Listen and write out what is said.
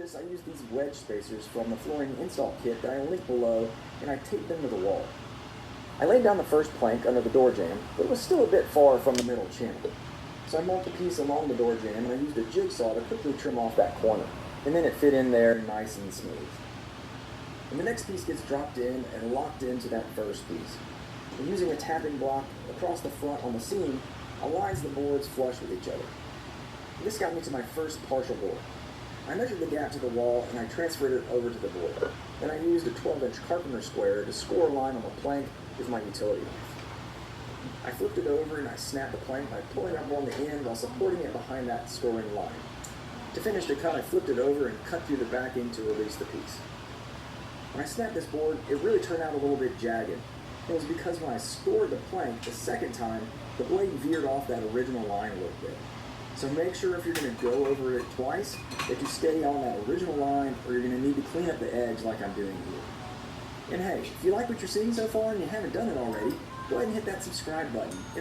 this, I used these wedge spacers from the flooring install kit that I linked below, and I taped them to the wall. I laid down the first plank under the door jamb, but it was still a bit far from the middle channel. So I marked a piece along the door jamb, and I used a jigsaw to quickly trim off that corner, and then it fit in there nice and smooth. And the next piece gets dropped in and locked into that first piece. And using a tapping block across the front on the seam, aligns the boards flush with each other. This got me to my first partial board. I measured the gap to the wall and I transferred it over to the board. Then I used a 12-inch carpenter square to score a line on the plank with my utility knife. I flipped it over and I snapped the plank by pulling up on the end while supporting it behind that scoring line. To finish the cut, I flipped it over and cut through the backing to release the piece. When I snapped this board, it really turned out a little bit jagged. It was because when I scored the plank the second time, the blade veered off that original line a little bit. So make sure if you're going to go over it twice, that you stay on that original line, or you're going to need to clean up the edge like I'm doing here. And hey, if you like what you're seeing so far and you haven't done it already, go ahead and hit that subscribe button.